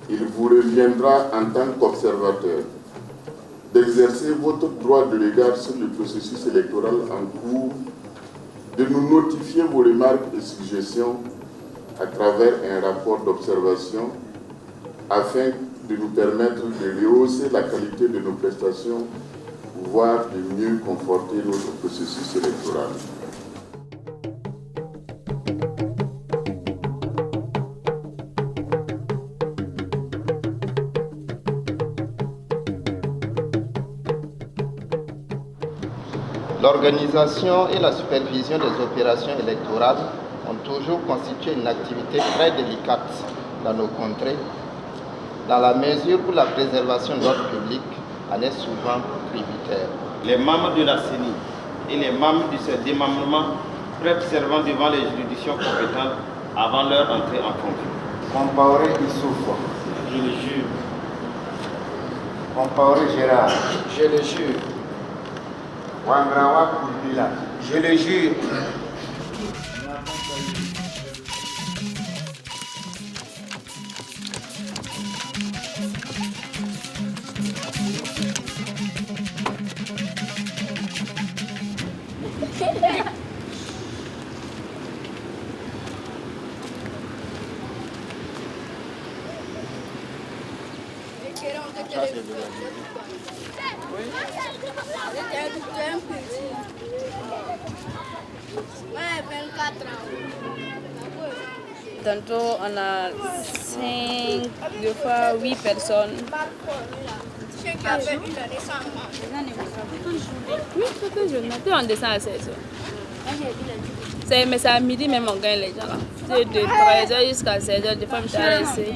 il vous reviendra en tant qu'observateur d'exercer votre droit de regard sur le processus électoral en cours, de nous notifier vos remarques et suggestions à travers un rapport d'observation afin de nous permettre de rehausser la qualité de nos prestations, voire de mieux conforter notre processus électoral. L'organisation et la supervision des opérations électorales ont toujours constitué une activité très délicate dans nos contrées, dans la mesure où la préservation de l'ordre public en est souvent tributaire. Les membres de la CENI et les membres de ce démembrement prêtent serment devant les juridictions compétentes avant leur entrée en fonction. Compaoré Issoufou. Je le jure. Compaoré Gérard. Je le jure. Wangrawa Kourbila. Je le jure. Tantôt, on a 5, deux fois 8 personnes. Oui, tout un jour. On descend à 16 heures. Mais c'est à midi même on gagne les gens là. C'est de 13h jusqu'à 16h. Des fois, je suis resté.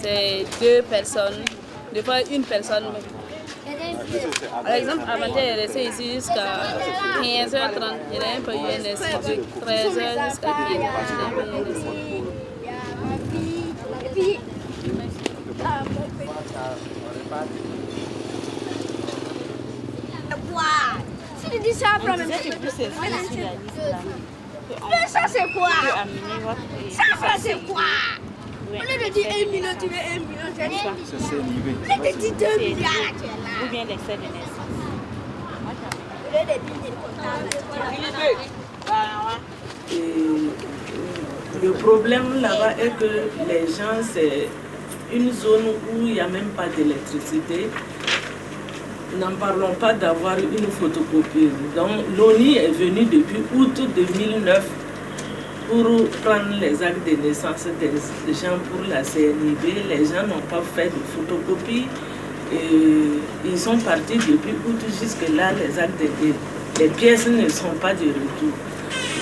C'est 2 personnes. Des fois, une personne même. Par exemple, avant il est resté ici jusqu'à 15h30. Il a un peu eu un essai de 13h jusqu'à 15h30. Si tu dis ça, ça c'est quoi? Ça c'est quoi? Au lieu de dire 1 million, tu veux 1 million, c'est ça. Au lieu de dire 2 milliards, tu es là. Ou bien l'excès de naissance. Au lieu de dire le problème là-bas est que les gens, c'est une zone où il n'y a même pas d'électricité. N'en parlons pas d'avoir une photocopieuse. Donc l'ONU est venue depuis août 2009 pour prendre les actes de naissance des gens pour la CNIB. Les gens n'ont pas fait de photocopie. Et ils sont partis depuis août jusque là, les actes les pièces ne sont pas de retour.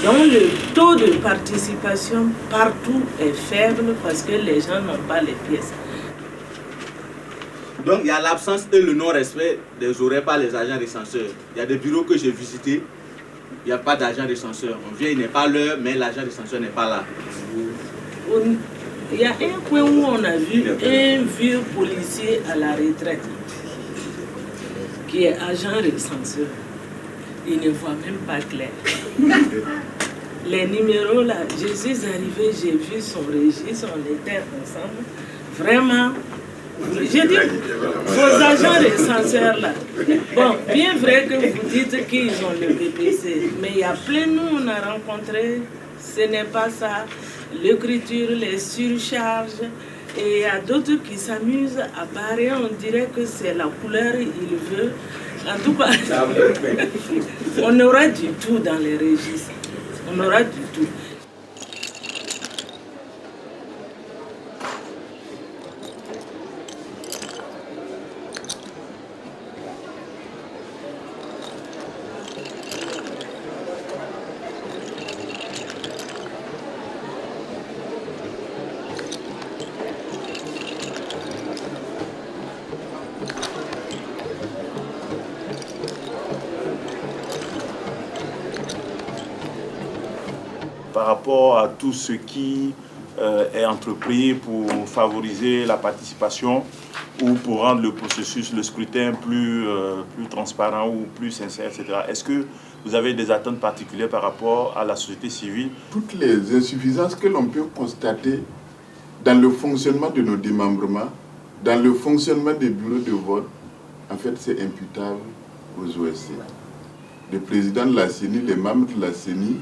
Donc le taux de participation partout est faible parce que les gens n'ont pas les pièces. Donc il y a l'absence et le non-respect des horaires par les agents recenseurs. Il y a des bureaux que j'ai visités, il n'y a pas d'agent recenseur. On vient, il n'est pas l'heure, mais l'agent recenseur n'est pas là. Il y a un point où on a vu un vieux policier à la retraite qui est agent recenseur. Il ne voit même pas clair. Les numéros là, je suis arrivée, j'ai vu son registre, on était ensemble. Vraiment, je dis, vos agents recenseurs là, bon, bien vrai que vous dites qu'ils ont le BPC, mais il y a plein, nous on a rencontré, ce n'est pas ça. L'écriture, les surcharges, et il y a d'autres qui s'amusent à barrer, on dirait que c'est la couleur qu'il veut. En tout cas, on aura du tout dans les registres. On aura du tout. Par rapport à tout ce qui est entrepris pour favoriser la participation ou pour rendre le processus, le scrutin plus transparent ou plus sincère, etc. Est-ce que vous avez des attentes particulières par rapport à la société civile? Toutes les insuffisances que l'on peut constater dans le fonctionnement de nos démembrements, dans le fonctionnement des bureaux de vote, en fait, c'est imputable aux OSC. Le président de la CENI, les membres de la CENI,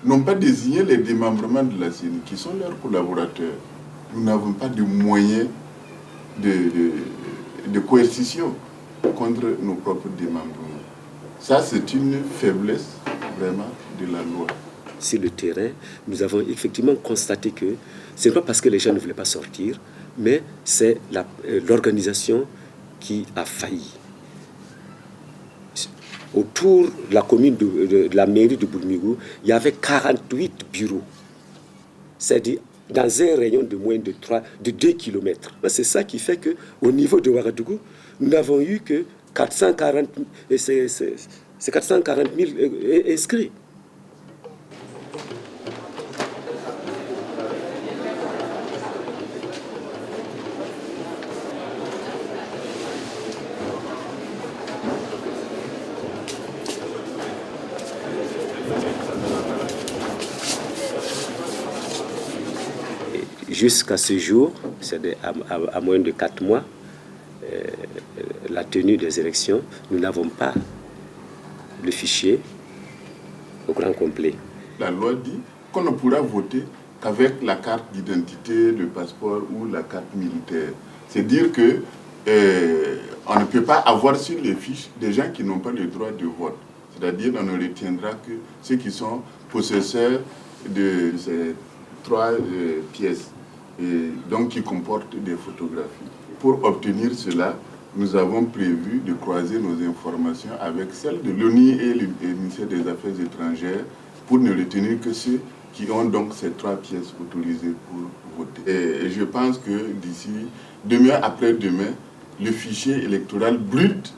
n'ont pas désigné les démembrements de la CENI, qui sont leurs collaborateurs. Nous n'avons pas de moyens de coercition contre nos propres démembrements. Ça, c'est une faiblesse vraiment de la loi. Sur le terrain, nous avons effectivement constaté que ce n'est pas parce que les gens ne voulaient pas sortir, mais c'est l'organisation qui a failli. Autour de la commune de la mairie de Boulmigou, il y avait 48 bureaux. C'est-à-dire dans un rayon de moins de 2 km. C'est ça qui fait qu'au niveau de Ouagadougou, nous n'avons eu que 440 000 inscrits. Jusqu'à ce jour, c'est à moins de 4 mois, la tenue des élections, nous n'avons pas le fichier au grand complet. La loi dit qu'on ne pourra voter qu'avec la carte d'identité, le passeport ou la carte militaire. C'est dire que on ne peut pas avoir sur les fiches des gens qui n'ont pas le droit de vote. C'est-à-dire qu'on ne retiendra que ceux qui sont possesseurs de ces 3 pièces. Et donc qui comportent des photographies. Pour obtenir cela, nous avons prévu de croiser nos informations avec celles de l'ONU et le ministère des Affaires étrangères pour ne retenir que ceux qui ont donc ces 3 pièces autorisées pour voter. Et je pense que d'ici demain, après-demain, le fichier électoral brut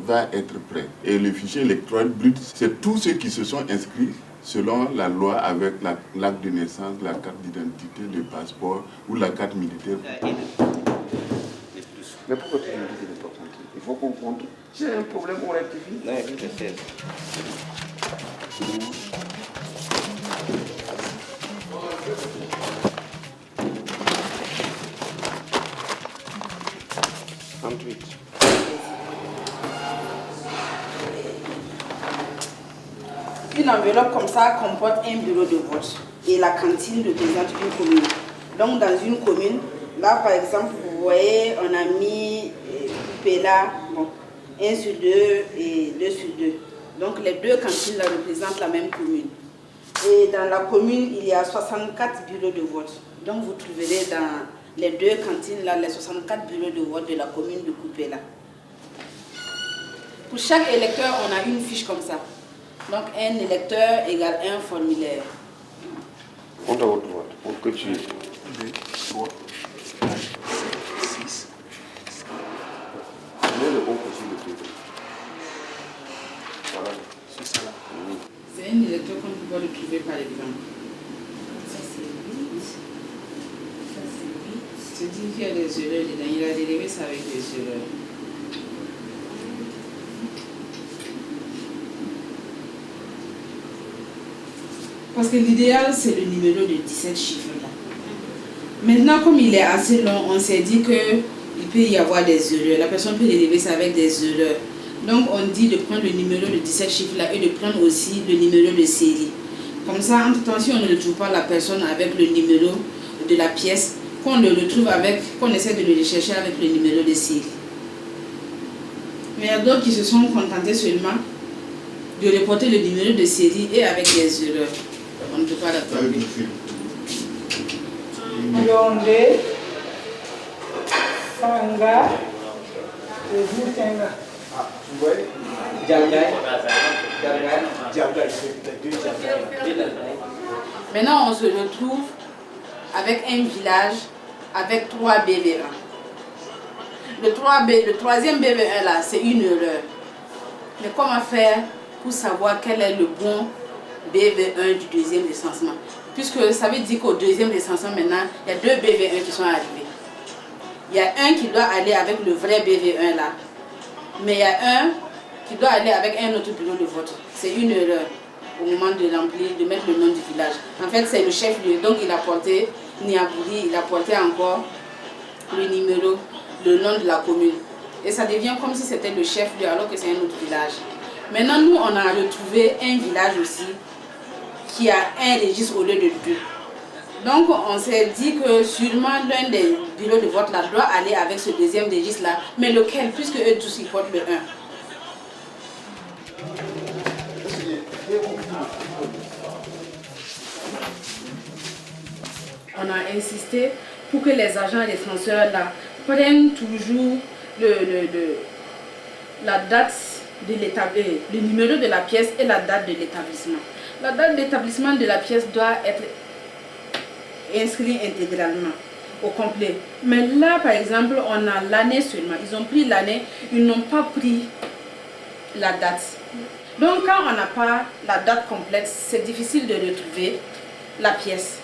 va être prêt. Et le fichier électoral brut, c'est tous ceux qui se sont inscrits selon la loi avec l'acte de naissance, la carte d'identité, le passeport ou la carte militaire. Mais pourquoi tu me dis n'importe quoi? Il faut comprendre. J'ai un problème, on rectifie. Non, je sais. Une enveloppe comme ça comporte un bureau de vote et la cantine représente une commune. Donc dans une commune, là par exemple, vous voyez, on a mis Pela, bon, 1 sur 2 et 2 sur 2. Donc les 2 cantines là représentent la même commune. Et dans la commune, il y a 64 bureaux de vote. Donc vous trouverez dans les 2 cantines là les 64 bureaux de vote de la commune de Coupéla. Pour chaque électeur, on a une fiche comme ça. Donc un électeur égale un formulaire. On doit votre vote pour que tu... 2, 3, 4, 6. Mets le bon possible de tout. Voilà, c'est ça là. C'est un électeur qu'on peut pas le trouver par exemple. Ça c'est 8. Ça c'est 8. C'est dit qu'il y a des erreurs dedans. Il a délevé ça avec des erreurs. Parce que l'idéal, c'est le numéro de 17 chiffres là. Maintenant, comme il est assez long, on s'est dit qu'il peut y avoir des erreurs. La personne peut élever ça avec des erreurs. Donc, on dit de prendre le numéro de 17 chiffres là et de prendre aussi le numéro de série. Comme ça, en tout temps, si on ne retrouve pas la personne avec le numéro de la pièce, qu'on le retrouve avec, qu'on essaie de le rechercher avec le numéro de série. Mais il y a d'autres qui se sont contentés seulement de reporter le numéro de série et avec des erreurs. On ne peut pas l'attendre. Yondé, Sanga, et Boutenga. Ah, tu vois, Djamgaï, c'est 2 Djamgaï. Maintenant, on se retrouve avec un village avec 3 BV1. Le troisième BV1 là, c'est une erreur. Mais comment faire pour savoir quel est le bon BV1 du deuxième recensement? Puisque ça veut dire qu'au deuxième recensement maintenant, il y a 2 BV1 qui sont arrivés. Il y a un qui doit aller avec le vrai BV1 là. Mais il y a un qui doit aller avec un autre bureau de vote. C'est une erreur au moment de remplir, de mettre le nom du village. En fait, c'est le chef-lieu, donc il a porté Niabouri, il a porté encore le numéro, le nom de la commune. Et ça devient comme si c'était le chef-lieu alors que c'est un autre village. Maintenant, nous, on a retrouvé un village aussi qui a un registre au lieu de deux. Donc, on s'est dit que sûrement l'un des bureaux de vote là doit aller avec ce deuxième registre-là. Mais lequel, puisque eux tous, ils portent le 1. On a insisté pour que les agents recenseurs là prennent toujours la date de l'établissement, le numéro de la pièce et la date de l'établissement. La date d'établissement de la pièce doit être inscrite intégralement, au complet. Mais là, par exemple, on a l'année seulement. Ils ont pris l'année, ils n'ont pas pris la date. Donc, quand on n'a pas la date complète, c'est difficile de retrouver la pièce.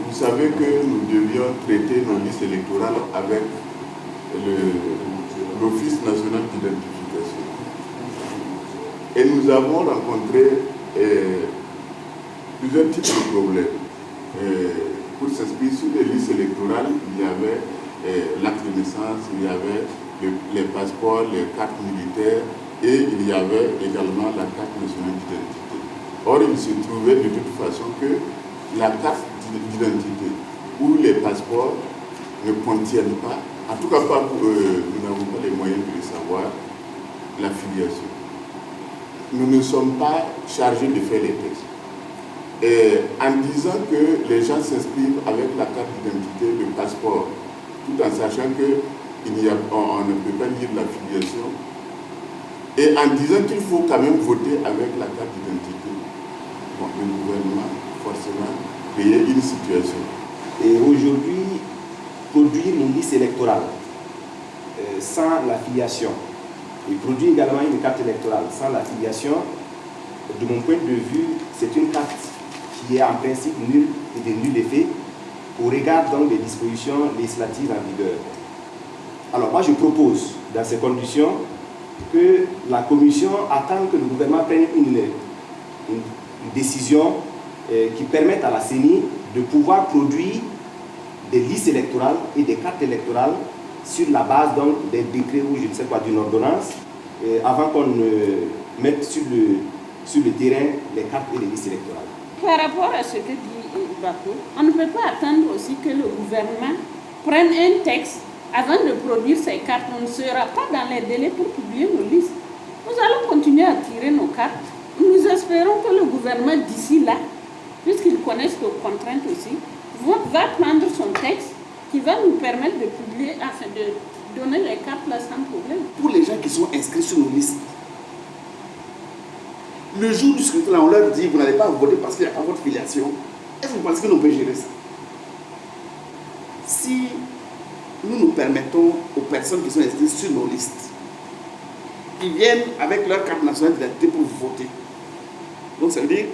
Vous savez que nous devions traiter nos listes électorales avec l'Office national d'identification. Et nous avons rencontré plusieurs types de problèmes. Pour s'inscrire sur les listes électorales, il y avait l'acte de naissance, il y avait les passeports, les cartes militaires et il y avait également la carte nationale d'identité. Or, il se trouvait de toute façon que la carte d'identité ou les passeports ne contiennent pas, en tout cas pas pour nous n'avons pas les moyens de le savoir, la filiation. Nous ne sommes pas chargés de faire les tests. Et en disant que les gens s'inscrivent avec la carte d'identité, le passeport, tout en sachant qu'on ne peut pas lire la filiation, et en disant qu'il faut quand même voter avec la carte d'identité, bon, le gouvernement, forcément, créer une situation. Et aujourd'hui, produire une liste électorale sans l'affiliation et produire également une carte électorale sans l'affiliation, de mon point de vue, c'est une carte qui est en principe nulle et de nul effet au regard donc des dispositions législatives en vigueur. Alors moi je propose dans ces conditions que la commission attend que le gouvernement prenne une décision qui permette à la CENI de pouvoir produire des listes électorales et des cartes électorales sur la base donc des décrets ou je ne sais quoi d'une ordonnance avant qu'on ne mette sur le terrain les cartes et les listes électorales. Par rapport à ce que dit Bako, on ne peut pas attendre aussi que le gouvernement prenne un texte avant de produire ces cartes. On ne sera pas dans les délais pour publier nos listes. Nous allons continuer à tirer nos cartes. Nous espérons que le gouvernement d'ici là, puisqu'il connaît nos contraintes aussi, va prendre son texte qui va nous permettre de publier, afin de donner les cartes là sans problème. Pour les gens qui sont inscrits sur nos listes, le jour du scrutin, on leur dit vous n'allez pas voter parce qu'il n'y a pas votre filiation. Est-ce que vous pensez que nous pouvons gérer ça? Si nous permettons aux personnes qui sont inscrites sur nos listes, ils viennent avec leur carte nationale d'identité pour voter. Donc ça veut dire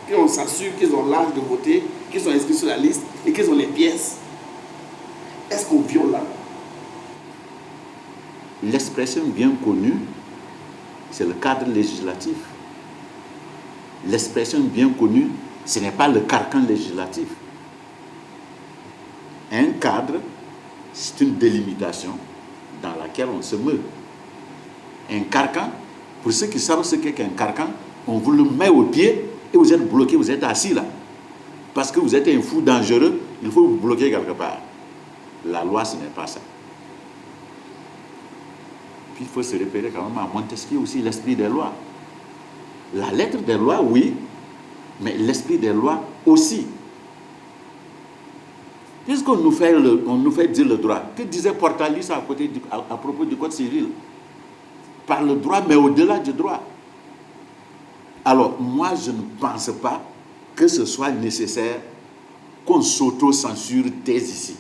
qu'on s'assure qu'ils ont l'âge de voter, qu'ils sont inscrits sur la liste et qu'ils ont les pièces. Est-ce qu'on viole là? L'expression bien connue, c'est le cadre législatif. L'expression bien connue, ce n'est pas le carcan législatif. Un cadre, c'est une délimitation dans laquelle on se meut. Un carcan, pour ceux qui savent ce qu'est un carcan, on vous le met au pied et vous êtes bloqué, vous êtes assis là. Parce que vous êtes un fou dangereux, il faut vous bloquer quelque part. La loi, ce n'est pas ça. Puis il faut se repérer quand même à Montesquieu aussi, l'esprit des lois. La lettre des lois, oui, mais l'esprit des lois aussi. Puisqu'on nous fait dire le droit, que disait Portalis à propos du Code civil? Par le droit, mais au-delà du droit. Alors, moi, je ne pense pas que ce soit nécessaire qu'on s'auto-censure dès ici.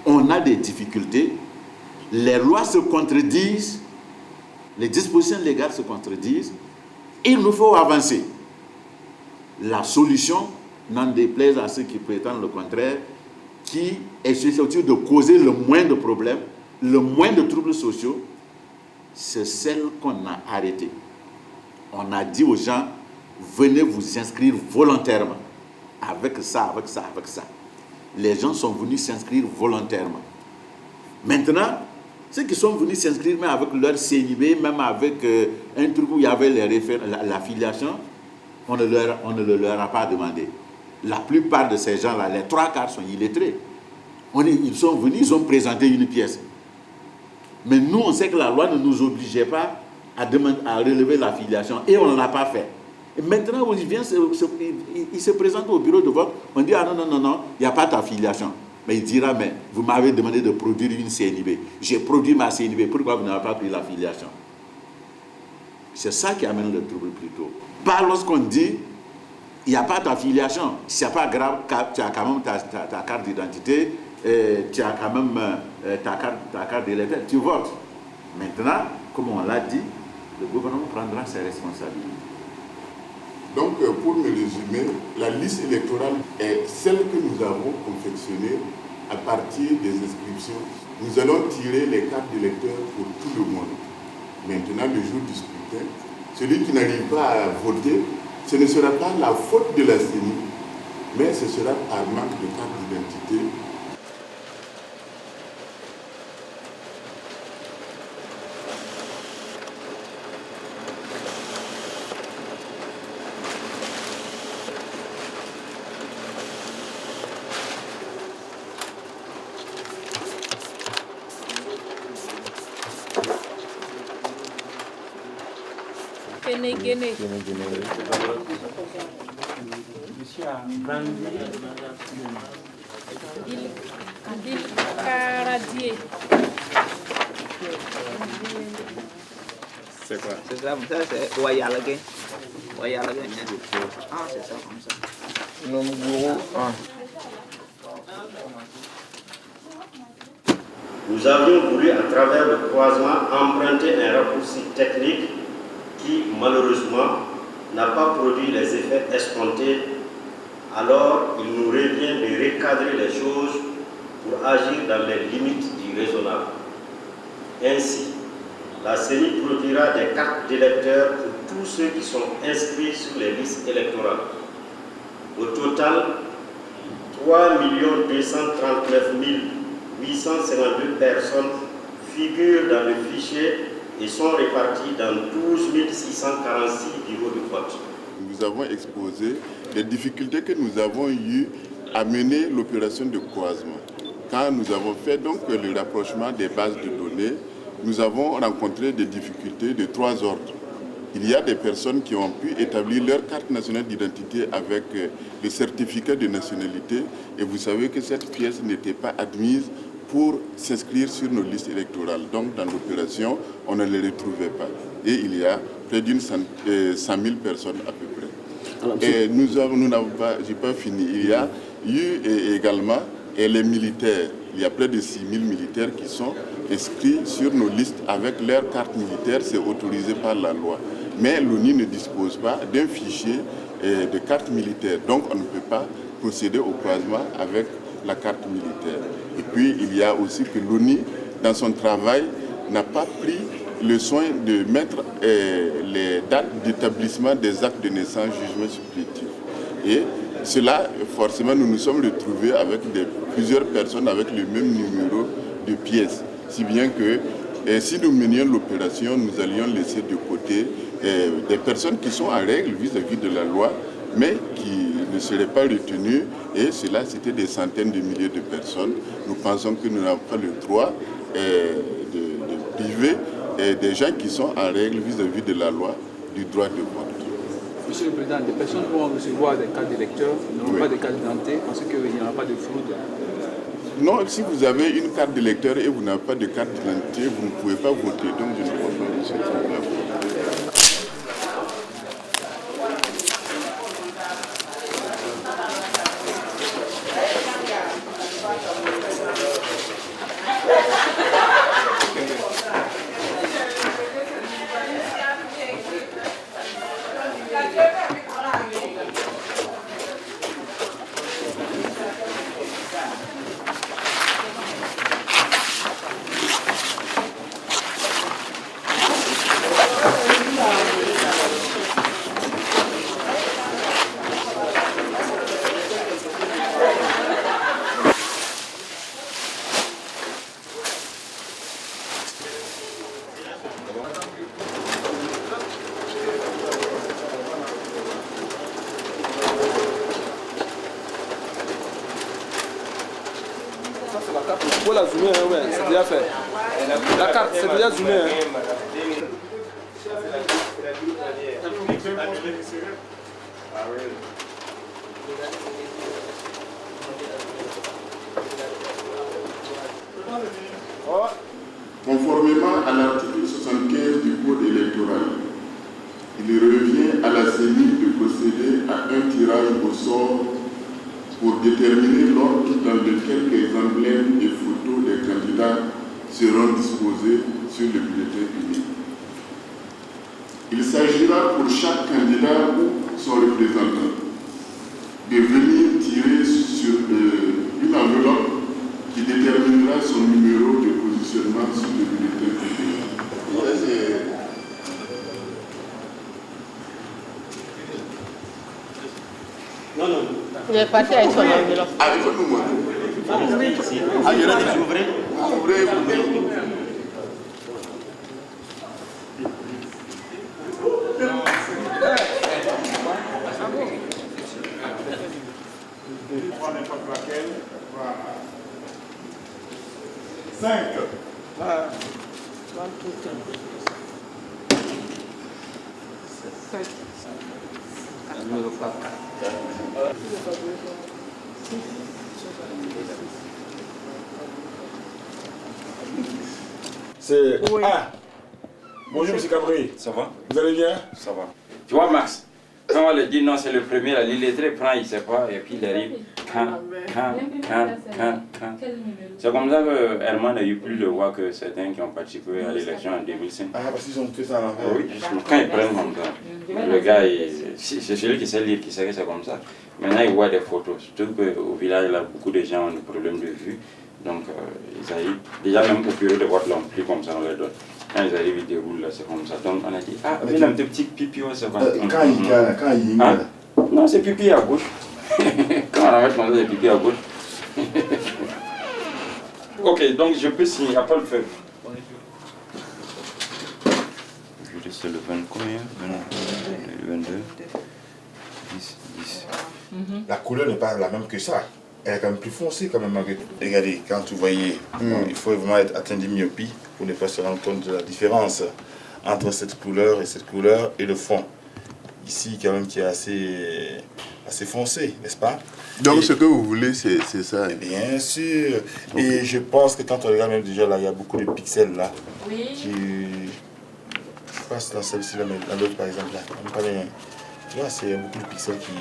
On a des difficultés, les lois se contredisent, les dispositions légales se contredisent, il nous faut avancer. La solution, n'en déplaise à ceux qui prétendent le contraire, qui est susceptible de causer le moins de problèmes, le moins de troubles sociaux, c'est celle qu'on a arrêtée. On a dit aux gens, venez vous inscrire volontairement, avec ça, avec ça, avec ça. Les gens sont venus s'inscrire volontairement. Maintenant, ceux qui sont venus s'inscrire même avec leur CNIB, même avec un truc où il y avait l'affiliation, on ne le leur a pas demandé. La plupart de ces gens-là, les 3/4 sont illettrés. Ils sont venus, ils ont présenté une pièce. Mais nous, on sait que la loi ne nous obligeait pas à relever l'affiliation et on ne l'a pas fait. Et maintenant, il se présente au bureau de vote, on dit, ah non, non, non, non, il n'y a pas d'affiliation. Mais il dira, mais vous m'avez demandé de produire une CNIB. J'ai produit ma CNIB, pourquoi vous n'avez pas pris l'affiliation? C'est ça qui amène le trouble plutôt. Pas lorsqu'on dit, il n'y a pas d'affiliation, c'est pas grave, tu as quand même ta carte d'identité, tu as quand même ta carte d'électeur, tu votes. Maintenant, comme on l'a dit, le gouvernement prendra ses responsabilités. Donc, pour me résumer, la liste électorale est celle que nous avons confectionnée à partir des inscriptions. Nous allons tirer les cartes d'électeurs pour tout le monde. Maintenant, le jour du scrutin, celui qui n'arrive pas à voter, ce ne sera pas la faute de la CENI, mais ce sera par manque de carte d'identité. C'est quoi? C'est ça, c'est Wayalagé. Wayalagé. Ah, c'est ça, comme ça. Nous avions voulu, à travers le croisement, emprunter un raccourci technique qui, malheureusement, n'a pas produit les effets escomptés. Alors, il nous revient de recadrer les choses pour agir dans les limites du raisonnable. Ainsi, la CENI produira des cartes d'électeurs pour tous ceux qui sont inscrits sur les listes électorales. Au total, 3 239 852 personnes figurent dans le fichier et sont réparties dans 12 646 bureaux de vote. Nous avons exposé les difficultés que nous avons eues à mener l'opération de croisement. Quand nous avons fait donc le rapprochement des bases de données, nous avons rencontré des difficultés de 3 ordres. Il y a des personnes qui ont pu établir leur carte nationale d'identité avec le certificat de nationalité et vous savez que cette pièce n'était pas admise pour s'inscrire sur nos listes électorales. Donc dans l'opération, on ne les retrouvait pas. Et il y a près d'une 100 000 personnes à peu près. Alors, et nous n'avons pas, j'ai pas fini. Il y a eu également les militaires. Il y a près de 6 000 militaires qui sont inscrits sur nos listes avec leur carte militaire, c'est autorisé par la loi. mais l'ONU ne dispose pas d'un fichier de carte militaire. Donc on ne peut pas procéder au croisement avec la carte militaire. Et puis il y a aussi que l'ONU, dans son travail, n'a pas pris le soin de mettre les dates d'établissement des actes de naissance, jugement supplétif. Et cela, forcément, nous nous sommes retrouvés avec plusieurs personnes avec le même numéro de pièces. Si bien que si nous menions l'opération, nous allions laisser de côté des personnes qui sont en règle vis-à-vis de la loi, mais qui ne seraient pas retenues. Et cela, c'était des centaines de milliers de personnes. Nous pensons que nous n'avons pas le droit de priver des gens qui sont en règle vis-à-vis de la loi du droit de vote. Monsieur le Président, des personnes vont recevoir des cartes d'électeurs, n'auront pas de carte d'identité, parce qu'il n'y aura pas de fraude. Non, si vous avez une carte d'électeur et vous n'avez pas de carte d'identité, vous ne pouvez pas voter. Donc je ne crois pas que c'est très grave. Pour la zoomer, ouais, c'est déjà fait. La carte, c'est déjà zoomé. Conformément à l'article 75 du Code électoral, il revient à la CENI de procéder à un tirage au sort pour déterminer l'ordre dans lequel les emblèmes et photos des candidats seront disposés sur le bulletin unique. Il s'agira pour chaque candidat ou son représentant de venir tirer sur une enveloppe qui déterminera son numéro de positionnement sur le bulletin unique. Non, non. Il est parti avec son enveloppe. Avec nous, moi. Ah, je l'ai dit, ouvrez. Ouvrez. C'est... Ah, bonjour M. Cabri. Ça va? Vous allez bien? Ça va. Tu vois Max, quand on lui dit non c'est le premier, là, l'illettré prend, il ne sait pas, et puis il arrive, quand. C'est comme ça que Herman a eu plus de voix que certains qui ont participé à l'élection en 2005. Ah, parce qu'ils ont fait ça à l'envers. Oui, quand ils prennent comme ça. Le gars, c'est celui qui sait lire qui sait que c'est comme ça. Maintenant, il voit des photos, surtout qu'au village, là, beaucoup de gens ont des problèmes de vue. Donc, ils arrivent, déjà même au bureau de vote, là, on plie comme ça, on les donne. Quand ils arrivent, ils déroulent, là, c'est comme ça. Donc, on a dit, ah, mais un petit pipi, c'est quoi? Quand il hein? Non, c'est pipi à gauche. Quand on arrête comme ça, c'est pipi à gauche. Ok, donc je peux signer, il n'y a pas le feu. Je laisse le 20 combien? Le 22, 10. La couleur n'est pas la même que ça. Elle est quand même plus foncée quand même. Regardez, quand vous voyez, il faut vraiment être atteint de myopie pour ne pas se rendre compte de la différence entre cette couleur et le fond. Ici, quand même, qui est assez foncé, n'est-ce pas? Donc, ce que vous voulez, c'est ça. Bien sûr. Okay. Et je pense que quand on regarde même déjà là, il y a beaucoup de pixels là. Oui. Qui passent dans celle-ci, là, mais dans l'autre, par exemple, là. Tu vois, c'est beaucoup de pixels qui...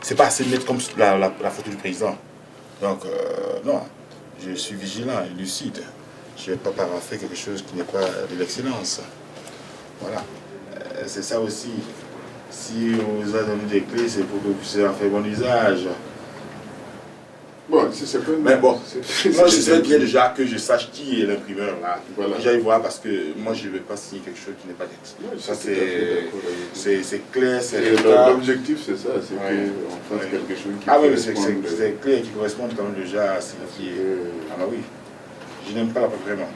C'est pas assez net comme la photo du président. Donc, non, je suis vigilant et lucide. Je ne vais pas paraffer quelque chose qui n'est pas de l'excellence. Voilà. c'est ça aussi. Si vous avez donné des clés, c'est pour que vous puissiez en faire bon usage. Bon, c'est que... Mais bon, moi je sais bien déjà que je sache qui est l'imprimeur là. Voilà. Déjà y voir parce que moi je ne vais pas signer quelque chose qui n'est pas net. Ça c'est clair, c'est l'objectif c'est ça, c'est qu'on fasse quelque chose qui c'est clair, qui correspond quand même déjà à ce qui est... Ah bah oui, je n'aime pas vraiment.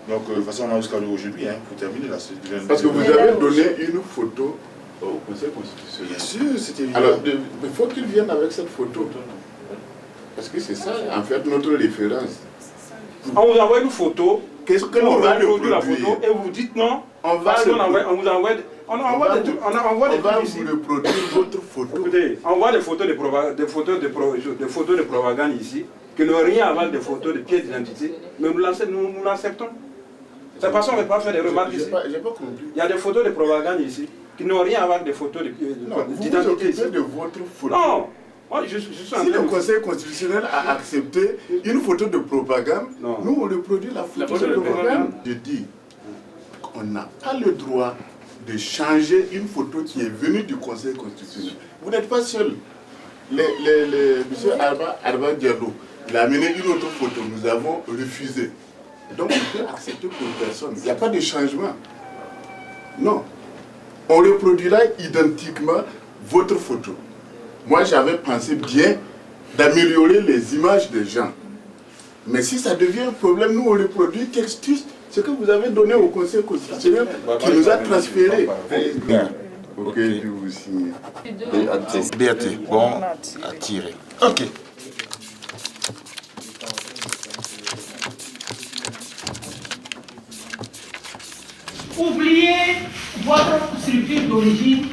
Donc, de toute façon, on a jusqu'à aujourd'hui pour terminer là. Parce que vous avez donné une photo au Conseil constitutionnel. Bien sûr, c'était évident. Alors, il faut qu'il vienne avec cette photo. Parce que c'est ça, en fait, notre référence. On vous envoie une photo. Qu'est-ce que l'on va produire la photo et vous dites non. On va on envoie des trucs ici. Vous reproduire votre photo. Écoutez, on envoie des photos de propagande ici qui n'ont rien à voir des photos de pièces d'identité, mais nous l'acceptons. C'est parce qu'on ne peut pas faire des remarques ici. J'ai pas compris. Il y a des photos de propagande ici qui n'ont rien à voir avec des photos d'identité ici. De votre photo. Non. Moi, je suis si le Conseil constitutionnel a accepté une photo de propagande, nous on reproduit la photo de propagande. Je dis qu'on n'a pas le droit de changer une photo qui est venue du Conseil constitutionnel. Vous n'êtes pas seul. Monsieur Arba Diallo, il a amené une autre photo, nous avons refusé. Donc on peut accepter pour une personne. Il n'y a pas de changement. Non. On reproduira identiquement votre photo. Moi j'avais pensé bien d'améliorer les images des gens. Mais si ça devient un problème, nous on reproduit ce que vous avez donné au Conseil constitutionnel qui nous a transféré. Ok, puis vous signez. BAT, bon, à tirer. Ok. Oubliez votre structure d'origine.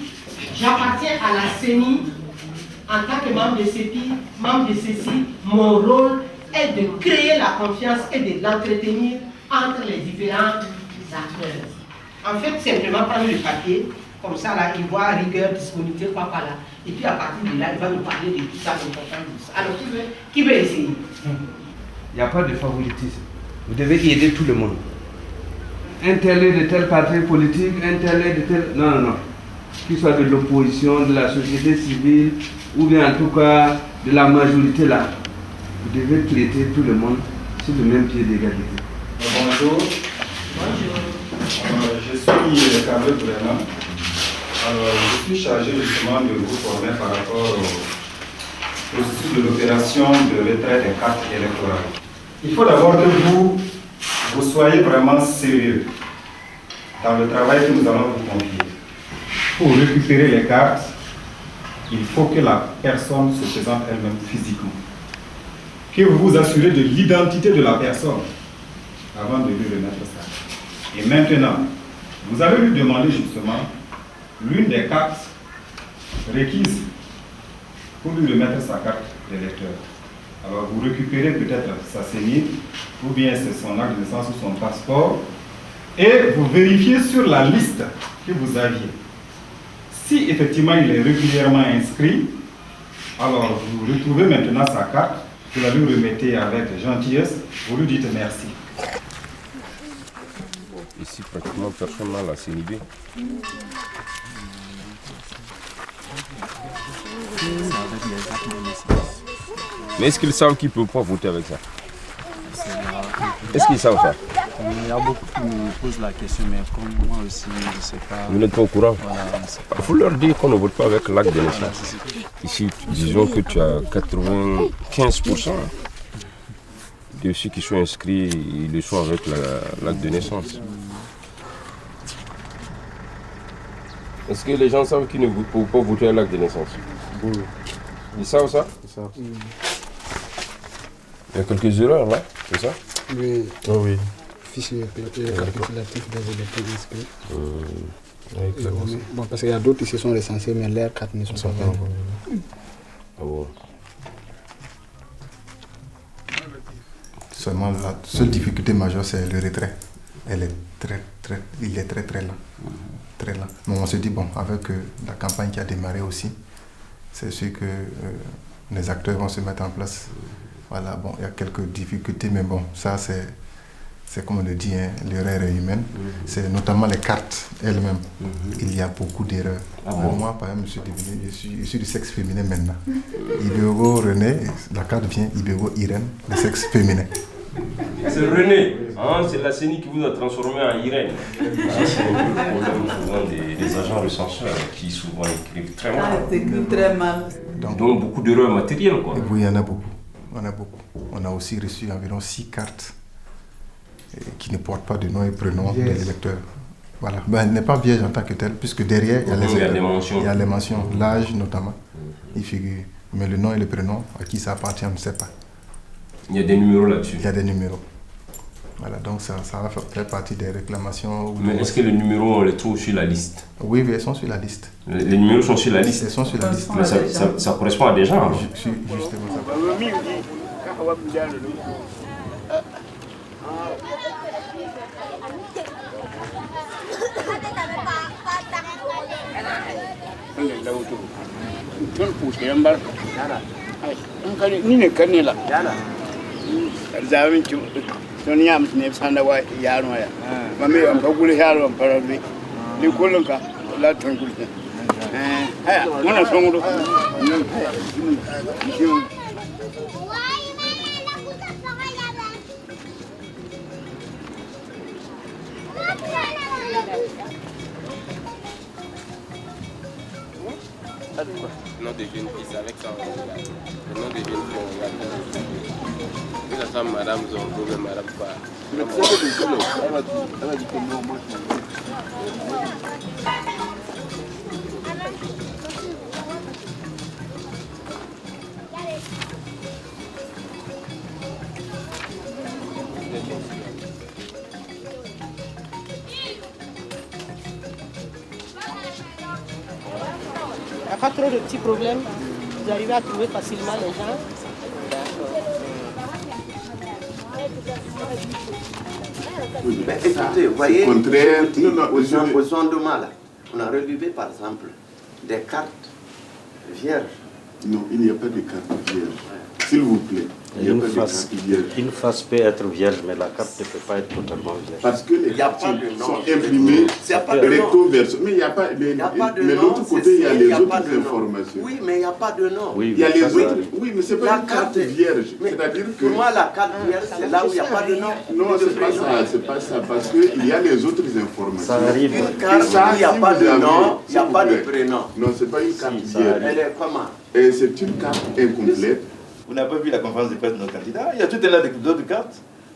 J'appartiens à la CENI en tant que membre de CEPI, membre de CECI. Mon rôle est de créer la confiance et de l'entretenir entre les différents acteurs. En fait, simplement prendre le papier, comme ça, là, il voit rigueur, disponibilité, quoi, là. Et puis à partir de là, il va nous parler de tout ça, l'important de ça. Alors, qui veut essayer? Il n'y a pas de favoritisme. Vous devez aider tout le monde. Un tel est de tel parti politique, un tel est de tel... Non, non, non. Qu'il soit de l'opposition, de la société civile, ou bien en tout cas de la majorité là. Vous devez traiter tout le monde sur le même pied d'égalité. Bonjour. Bonjour. Je suis Carlo Brennan. Alors, je suis chargé justement de vous former par rapport au processus de l'opération de retrait des cartes électorales. Il faut d'abord que vous soyez vraiment sérieux dans le travail que nous allons vous confier. Pour récupérer les cartes, il faut que la personne se présente elle-même physiquement. Que vous vous assurez de l'identité de la personne avant de lui remettre ça. Et maintenant, vous allez lui demander justement l'une des cartes requises pour lui remettre sa carte d'électeur. Alors vous récupérez peut-être sa CENI, ou bien c'est son acte de naissance ou son passeport, et vous vérifiez sur la liste que vous aviez. Si effectivement il est régulièrement inscrit, alors vous retrouvez maintenant sa carte, vous la lui remettez avec gentillesse, vous lui dites merci. Ici, pratiquement personne n'a la CNIB. Mais est-ce qu'ils savent qu'ils ne peuvent pas voter avec ça? Est-ce qu'ils savent ça? Il y a beaucoup qui me posent la question, mais comme moi aussi, je ne sais pas. Vous n'êtes pas au courant? Voilà, il faut leur dire qu'on ne vote pas avec l'acte de naissance. Ici, disons que tu as 95% de ceux qui sont inscrits, ils le sont avec l'acte de naissance. Est-ce que les gens savent qu'ils ne peuvent pas voter à l'acte de naissance? Oui. Ils savent ça? Ils savent. Il y a quelques erreurs là, c'est ça? Oui. Oh, oui. Fichier récapitulatif des électeurs inscrits. Bon, parce qu'il y a d'autres qui se sont recensés, mais leurs cartes ne sont pas valides. Ah bon. Seulement la seule difficulté majeure, c'est le retrait. Il est très lent. Très lent. Mais on se dit, bon, avec la campagne qui a démarré aussi, c'est sûr que les acteurs vont se mettre en place Voilà, bon, il y a quelques difficultés, mais bon, ça c'est comme on le dit, hein, l'erreur est humaine. C'est notamment les cartes elles-mêmes. Il y a beaucoup d'erreurs. Moi, par exemple, je suis du sexe féminin maintenant. Ibego René, la carte vient Ibego Irène, le sexe féminin. C'est René, hein, c'est la CENI qui vous a transformé en Irène. C'est le problème souvent des agents recenseurs qui souvent écrivent très mal. Écrivent très mal. Donc beaucoup d'erreurs matérielles, quoi. Oui, il y en a beaucoup. On a aussi reçu environ 6 cartes qui ne portent pas de nom et prénom de l'électeur. Voilà. Ben, elle n'est pas vierge en tant que telle, puisque derrière, il y a les mentions. L'âge notamment, il figure. Mais le nom et le prénom, à qui ça appartient, on ne sait pas. Il y a des numéros là-dessus. Il y a des numéros. Voilà, donc ça va faire partie des réclamations. Mais est-ce que les numéros, on les trouve sur la liste? Oui, ils sont sur la liste. Les numéros sont sur la liste? Ils sont sur la liste. Mais ça correspond à des gens, alors. Justement, ça. Don ya mutu ne san da wa yaron ya mame an ka gure yaron farabe ni kullun ka la ton gure haya wannan son gudu Le nom des jeunes filles, c'est avec ça. Le nom des jeunes filles, on regarde. Nous sommes Madame Zongo, mais Madame pas. Il n'y a pas trop de petits problèmes. Vous arrivez à trouver facilement les gens. Mais écoutez, vous voyez, au Zondoma, là, on a relevé par exemple des cartes vierges. Non, il n'y a pas de carte vierge. S'il vous plaît. Une face peut être vierge, mais la carte ne peut pas être totalement vierge. Parce que les cartes sont imprimées recto verso. Mais il n'y a pas de nom. Mais de l'autre côté, il y a les autres informations. Oui, mais il n'y a pas de nom. Il y a les autres. Oui, mais ce n'est pas une carte vierge. C'est-à-dire que. Pour moi, la carte vierge, c'est là où il n'y a pas de nom. Non, ce n'est pas ça. C'est pas ça. Parce qu'il y a les autres informations. Ça arrive. Une carte où il n'y a pas de nom, il n'y a pas de prénom. Non, ce n'est pas une carte vierge. Elle est comment? Et c'est une carte incomplète. Vous n'avez pas vu la conférence de presse de nos candidats. Il y a tout un tas d'autres cartes.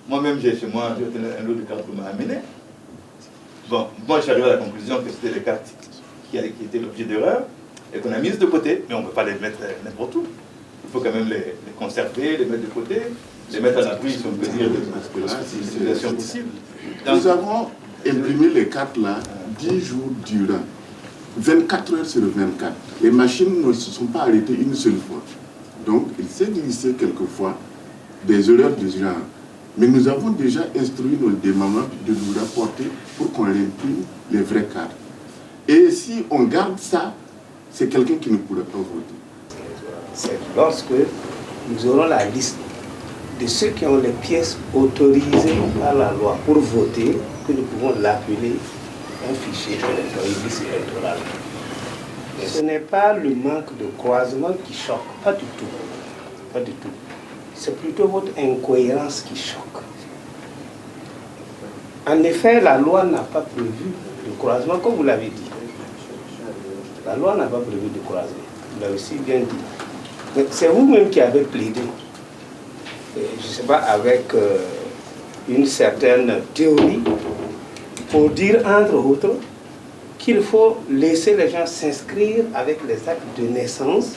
Moi-même, j'ai chez moi un lot de cartes qu'on m'a amené. Bon, moi, je suis arrivé à la conclusion que c'était les cartes qui étaient l'objet d'erreur et qu'on a mises de côté, mais on ne peut pas les mettre n'importe où. Il faut quand même les conserver, les mettre de côté, les mettre à l'abri, si on peut dire, de la situation possible. Nous avons imprimé les cartes là 10 jours durant, 24 heures sur 24. Les machines ne se sont pas arrêtées une seule fois. Donc, il s'est glissé quelquefois des erreurs de ce genre. Mais nous avons déjà instruit nos démembrants de nous rapporter pour qu'on imprime les vraies cartes. Et si on garde ça, c'est quelqu'un qui ne pourra pas voter. C'est lorsque nous aurons la liste de ceux qui ont les pièces autorisées par la loi pour voter, que nous pouvons l'appeler un fichier électoral. Ce n'est pas le manque de croisement qui choque, pas du tout. Pas du tout. C'est plutôt votre incohérence qui choque. En effet, la loi n'a pas prévu de croisement, comme vous l'avez dit. La loi n'a pas prévu de croisement. Vous l'avez aussi bien dit. C'est vous-même qui avez plaidé, je ne sais pas, avec une certaine théorie, pour dire, entre autres, qu'il faut laisser les gens s'inscrire avec les actes de naissance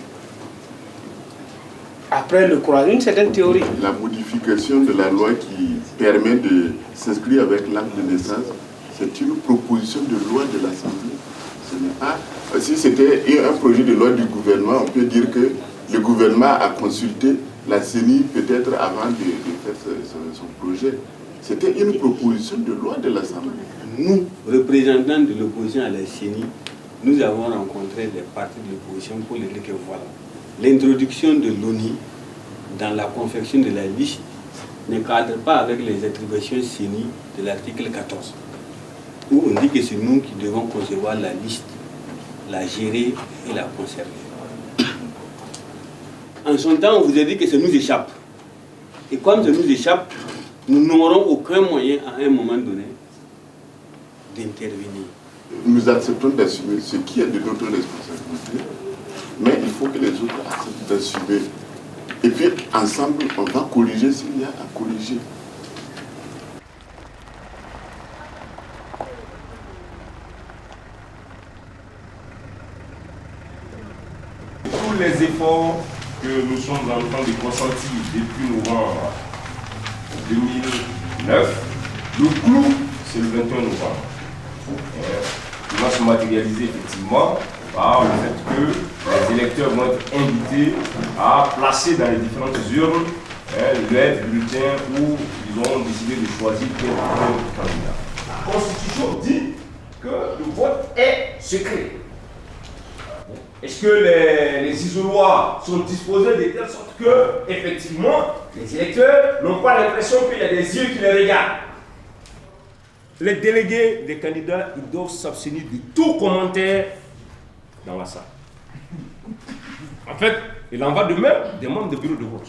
après le croisement, une certaine théorie. La modification de la loi qui permet de s'inscrire avec l'acte de naissance, c'est une proposition de loi de l'Assemblée. Ce n'est pas... Si c'était un projet de loi du gouvernement, on peut dire que le gouvernement a consulté la CENI peut-être avant de faire son projet. C'était une proposition de loi de l'Assemblée. Nous, représentants de l'opposition à la CENI, nous avons rencontré les partis de l'opposition pour leur dire que voilà, l'introduction de l'ONI dans la confection de la liste ne cadre pas avec les attributions CENI de l'article 14, où on dit que c'est nous qui devons concevoir la liste, la gérer et la conserver. En son temps, on vous a dit que ça nous échappe. Et comme ça nous échappe, nous n'aurons aucun moyen à un moment donné d'intervenir. Nous acceptons d'assumer ce qui est de notre responsabilité, mais il faut que les autres acceptent d'assumer. Et puis, ensemble, on va corriger s'il y a à corriger. Tous les efforts que nous sommes en train de consentir depuis novembre 2009, le clou, c'est le 21 novembre. Il va se matérialiser effectivement par le fait que les électeurs vont être invités à placer dans les différentes urnes leur bulletin où ils ont décidé de choisir quel candidat. La Constitution dit que le vote est secret. Est-ce que les isoloirs sont disposés de telle sorte que, effectivement, les électeurs n'ont pas l'impression qu'il y a des yeux qui les regardent? Les délégués des candidats, ils doivent s'abstenir de tout commentaire dans la salle. En fait, il en va de même des membres de bureau de vote.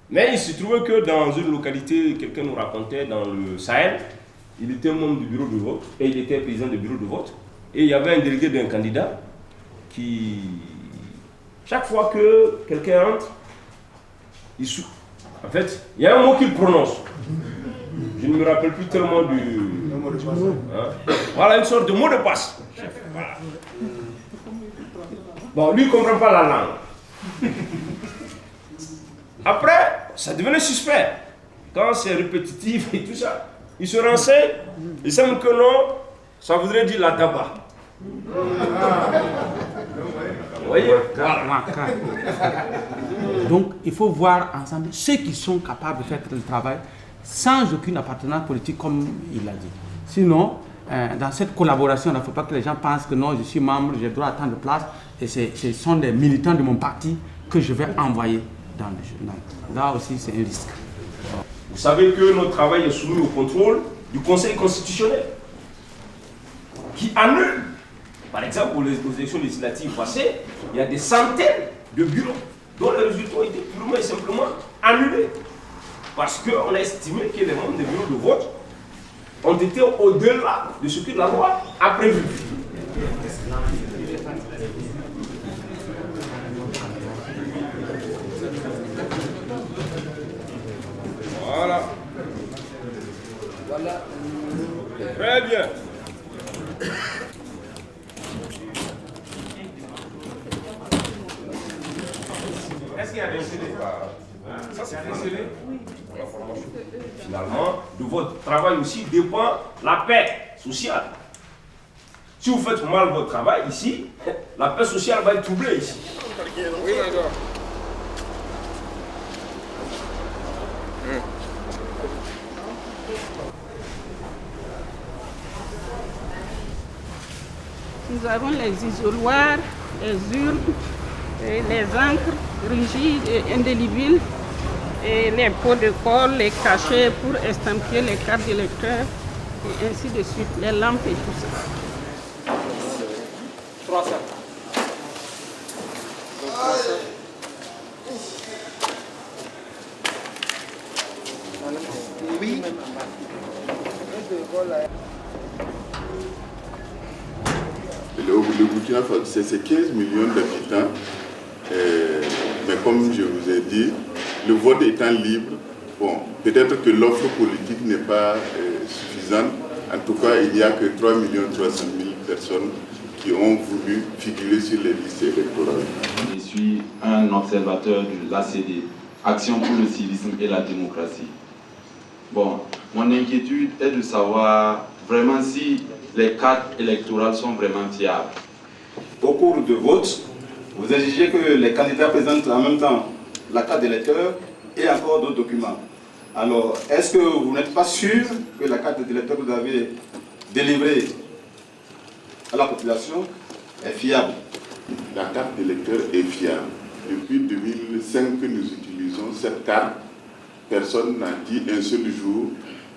Mais il se trouvait que dans une localité, quelqu'un nous racontait dans le Sahel, il était membre du bureau de vote et il était président du bureau de vote. Et il y avait un délégué d'un candidat qui, chaque fois que quelqu'un entre, il souffle. En fait, il y a un mot qu'il prononce. Je ne me rappelle plus tellement du... Hein? Voilà, une sorte de mot de passe. Voilà. Bon, lui, il ne comprend pas la langue. Après, ça devenait suspect. Quand c'est répétitif et tout ça, il se renseigne, il semble que non, ça voudrait dire la tabac. Vous voyez? Donc, il faut voir ensemble ceux qui sont capables de faire le travail sans aucune appartenance politique, comme il l'a dit. Sinon, dans cette collaboration, il ne faut pas que les gens pensent que non, je suis membre, j'ai droit à tant de place, et ce sont des militants de mon parti que je vais envoyer dans le journal. Là aussi, c'est un risque. Vous savez que notre travail est soumis au contrôle du Conseil constitutionnel, qui annule. Par exemple, aux élections législatives passées, il y a des centaines de bureaux dont les résultats ont été purement et simplement annulés. Parce qu'on a estimé que les membres des bureaux de vote ont été au-delà de ce que la loi a prévu. Voilà. Voilà. Très bien. Est-ce qu'il y a des CD? Ça, c'est un CD. Finalement, de votre travail aussi dépend la paix sociale. Si vous faites mal votre travail ici, la paix sociale va être troublée ici. Oui, d'accord. Nous avons les isoloirs, les urnes, et les encres rigides et indélébiles, et les pots de colle, les cachets pour estampiller les cartes d'électeurs, et ainsi de suite, les lampes et tout ça. 300. Oui. Le Burkina Faso, c'est 15 millions d'habitants, mais comme je vous ai dit, le vote étant libre, bon, peut-être que l'offre politique n'est pas suffisante. En tout cas, il n'y a que 3 300 000 personnes qui ont voulu figurer sur les listes électorales. Je suis un observateur de l'ACD, Action pour le civisme et la démocratie. Bon, mon inquiétude est de savoir vraiment si les cartes électorales sont vraiment fiables. Au cours de vote, vous exigez que les candidats présentent en même temps la carte d'électeur et encore d'autres documents. Alors, est-ce que vous n'êtes pas sûr que la carte d'électeur que vous avez délivrée à la population est fiable? La carte d'électeur est fiable. depuis 2005 que nous utilisons cette carte. Personne n'a dit un seul jour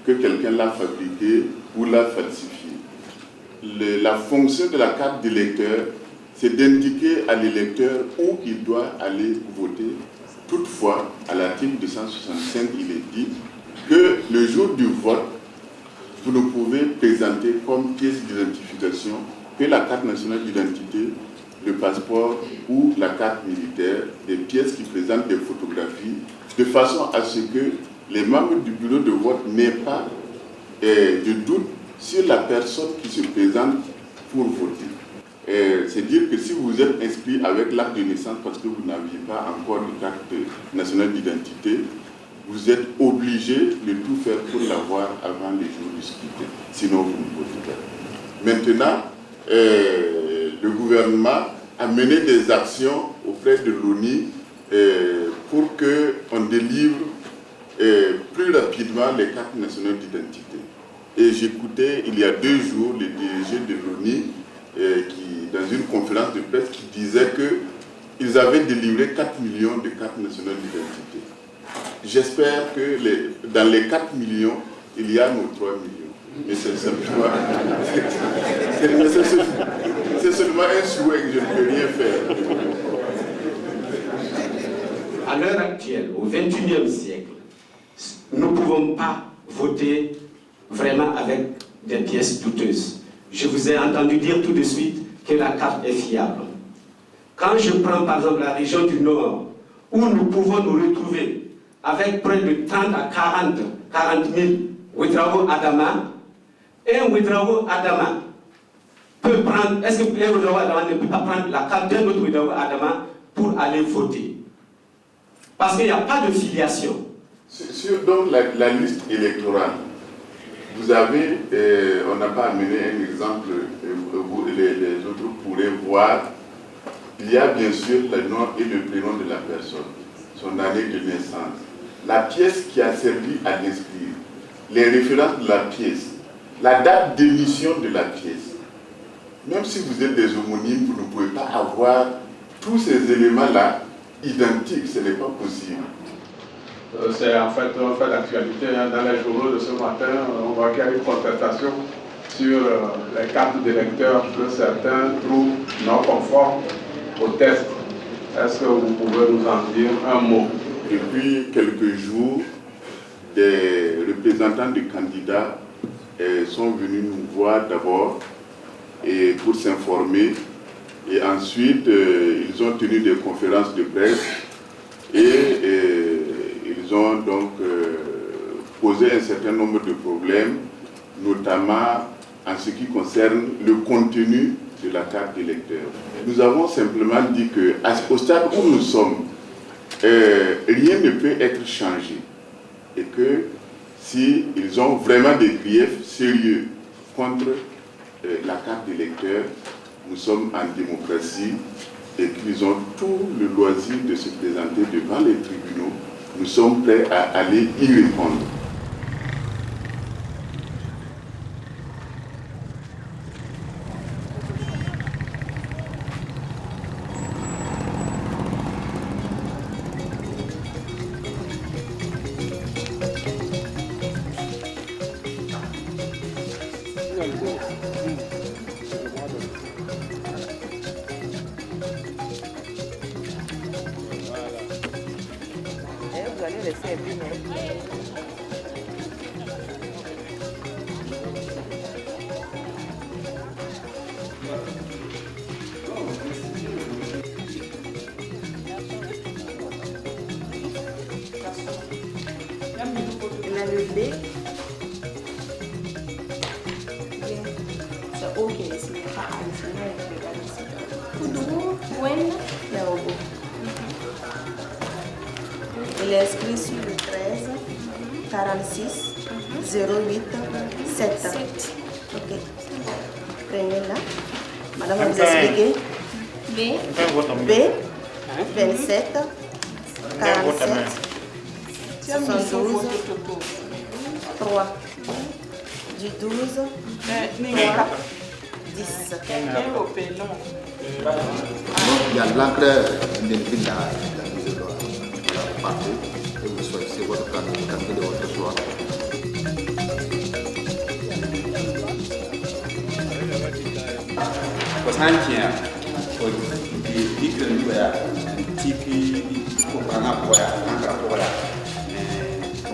que quelqu'un l'a fabriquée ou l'a falsifiée. La fonction de la carte d'électeur, c'est d'indiquer à l'électeur où il doit aller voter. Toutefois, à l'article 265, il est dit que le jour du vote, vous ne pouvez présenter comme pièce d'identification que la carte nationale d'identité, le passeport ou la carte militaire, des pièces qui présentent des photographies, de façon à ce que les membres du bureau de vote n'aient pas de doute sur la personne qui se présente pour voter. C'est dire que si vous êtes inscrit avec l'acte de naissance parce que vous n'aviez pas encore de carte nationale d'identité, vous êtes obligé de tout faire pour l'avoir avant les jours du scrutin. Sinon, vous ne votez pas. Maintenant, le gouvernement a mené des actions auprès de l'ONU pour qu'on délivre plus rapidement les cartes nationales d'identité. Et j'écoutais il y a 2 jours le DG de l'ONU dans une conférence de presse qui disait qu'ils avaient délivré 4 millions de cartes nationales d'identité. J'espère que dans les 4 millions, il y a nos 3 millions. Mais c'est simplement, c'est seulement un souhait que je ne peux rien faire. À l'heure actuelle, au XXIe siècle, nous ne pouvons pas voter vraiment avec des pièces douteuses. Je vous ai entendu dire tout de suite que la carte est fiable. Quand je prends par exemple la région du Nord, où nous pouvons nous retrouver avec près de 30 à 40 000 Ouedraogo Adama, un Ouedraogo Adama peut prendre, est-ce qu'un Ouedraogo Adama ne peut pas prendre la carte d'un autre Ouedraogo Adama pour aller voter? Parce qu'il n'y a pas de filiation. Sur donc la liste électorale, vous avez, on n'a pas amené un exemple, les autres pourraient voir, il y a bien sûr le nom et le prénom de la personne, son année de naissance, la pièce qui a servi à l'inscrire, les références de la pièce, la date d'émission de la pièce. Même si vous êtes des homonymes, vous ne pouvez pas avoir tous ces éléments-là identiques, ce n'est pas possible. C'est en fait un fait d'actualité. Dans les journaux de ce matin, on voit qu'il y a une contestation sur les cartes d'électeurs que certains trouvent non conformes au test. Est-ce que vous pouvez nous en dire un mot? Depuis quelques jours, des représentants des candidats sont venus nous voir d'abord pour s'informer et ensuite ils ont tenu des conférences de presse et ils ont donc posé un certain nombre de problèmes, notamment en ce qui concerne le contenu de la carte d'électeur. Nous avons simplement dit qu'au stade où nous sommes, rien ne peut être changé et que s'ils ont vraiment des griefs sérieux contre la carte d'électeur, nous sommes en démocratie et qu'ils ont tout le loisir de se présenter devant les tribunaux. Nous sommes prêts à aller y répondre. Vous allez laisser imprimer. On a le B. C'est OK, c'est pas additionné. Kudou, Gwen, Yaobo. Il est inscrit sur le 13 46 08 7. Ok. Prenez là. Madame va vous expliquer. B 27 47 72 3 du 12 3 10. Il y a l'encre indélébile là, la mise de partout, et vous choisissez votre quantité de votre choix.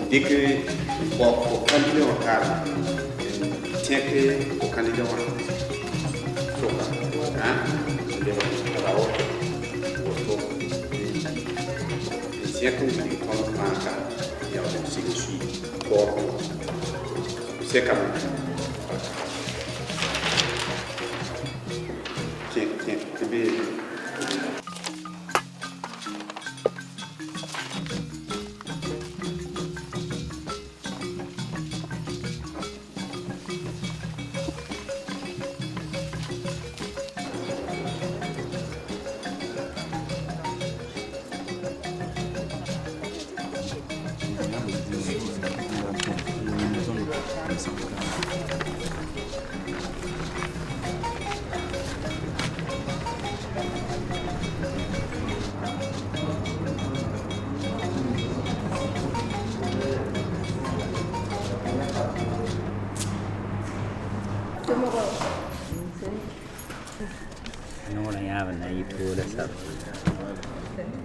Dès que au candidat au cadre, tiens que au candidat au c'est quand même. Tiens, c'est bien.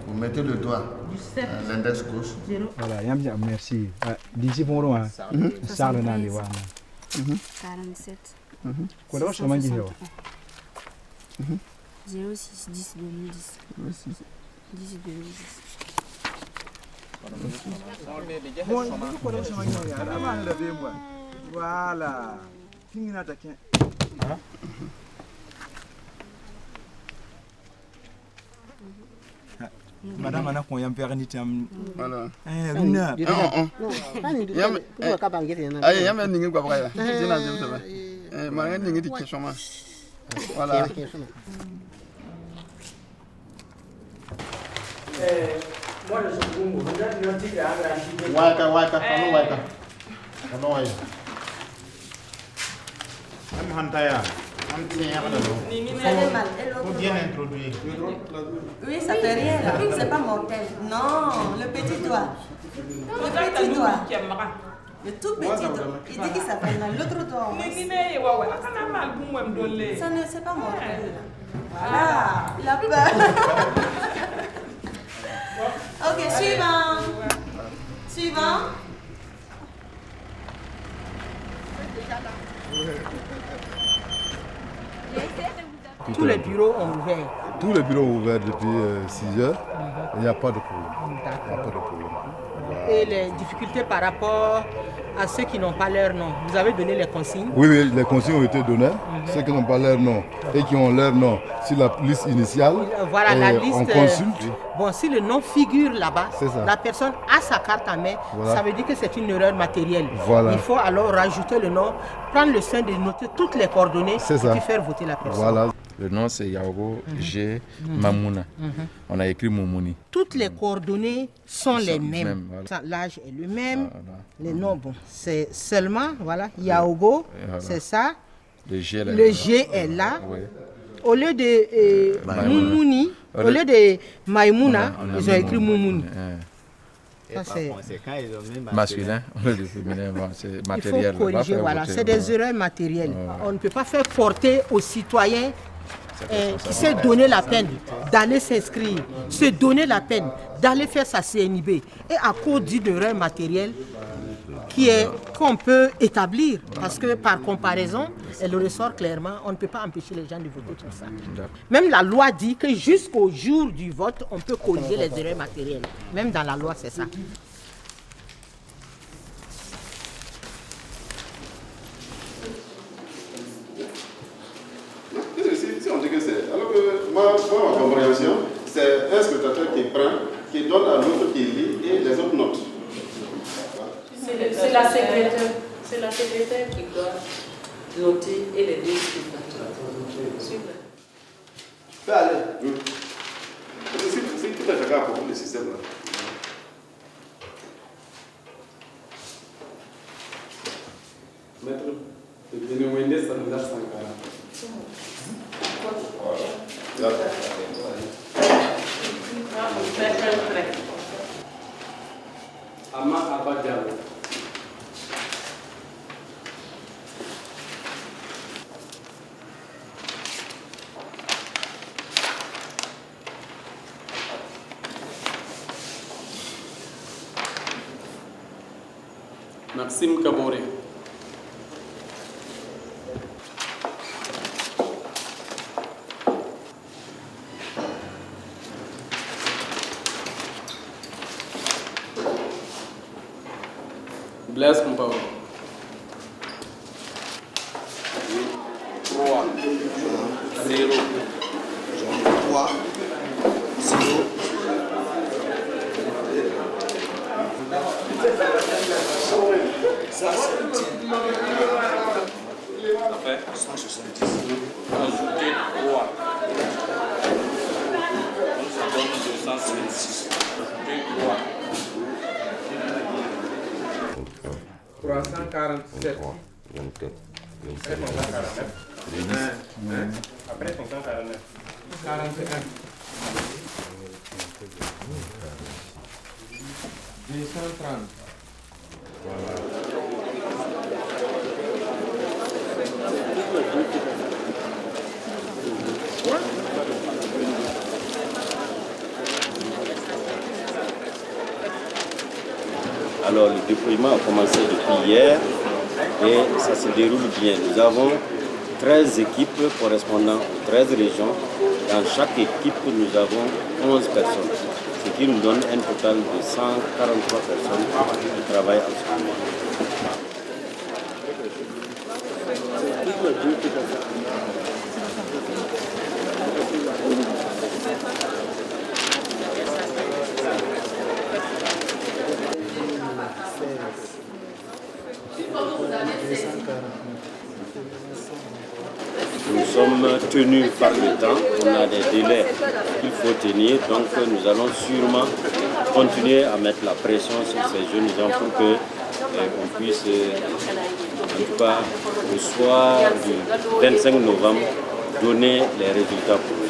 Vous mettez le doigt, l'index gauche. Voilà, merci. D'ici pour nous, ça le nom 47. Quoi d'autre, je m'en dis 06 10 2010. 10 2010. Voilà. Madame, on a un père ni tam. Voilà. Luna. Voilà. Moi, je suis bon. Faut bien introduire. Oui, ça fait rien là. C'est pas mortel. Non, le petit doigt. Le petit doigt. Le tout petit doigt. Il dit qu'il s'appelle dans l'autre doigt. Ça ne, c'est pas mortel. Voilà. Il a peur. Ok, suivant. Suivant. Tous les bureaux ont ouvert. Tous les bureaux ont ouvert depuis 6 heures. Il n'y a pas de problème. Et les difficultés par rapport à ceux qui n'ont pas leur nom, vous avez donné les consignes? Oui, les consignes ont été données. Ceux qui n'ont pas leur nom et qui ont leur nom sur la liste initiale, voilà, la liste, on consulte. Bon, si le nom figure là-bas, la personne a sa carte en main, ça veut dire que c'est une erreur matérielle. Voilà. Il faut alors rajouter le nom, prendre le soin de noter toutes les coordonnées et faire voter la personne. Voilà. Le nom c'est Yaogo G Mamouna. On a écrit Moumouni. Toutes les coordonnées sont les mêmes. Voilà. L'âge est le même. Les noms, bon, c'est seulement, voilà, Yaogo, c'est ça. Le G est là. Au lieu de Moumouni, au lieu de Maïmouna, ils ont écrit Moumouni. Ça, c'est masculin, le féminin, c'est matériel. Il faut corriger, voilà, c'est des erreurs matérielles. On ne peut pas faire porter aux citoyens qui s'est donné la peine d'aller s'inscrire, se donner la peine d'aller faire sa CNIB, et à cause d'une erreur matérielle qu'on peut établir, parce que par comparaison, elle ressort clairement, on ne peut pas empêcher les gens de voter tout ça. Même la loi dit que jusqu'au jour du vote, on peut corriger les erreurs matérielles. Même dans la loi, c'est ça. Si on dit que c'est... Alors que ma compréhension, c'est un spectateur qui prend, qui donne à l'autre qui lit et les autres notes. C'est la secrétaire. C'est la secrétaire qui doit noter et les deux spectateurs. Fais aller. Si tout est chacun pour le système là. Maître, le Bénéwendé, ça nous a 140. Ama Abadjalo. Maxime Kabore. Blaise Compaoré. 3, 0. 3, 0. Ça fait 170. Ajouter 3. Donc ça donne 256. Ajouter 3. 347. 24. Après 549. 41. 230. Alors le déploiement a commencé depuis hier et ça se déroule bien. Nous avons 13 équipes correspondant aux 13 régions. Dans chaque équipe, nous avons 11 personnes, ce qui nous donne un total de 143 personnes qui travaillent en ce moment. Nous sommes tenus par le temps, on a des délais qu'il faut tenir, donc nous allons sûrement continuer à mettre la pression sur ces jeunes gens pour qu'on puisse, en tout cas, au soir du 25 novembre, donner les résultats pour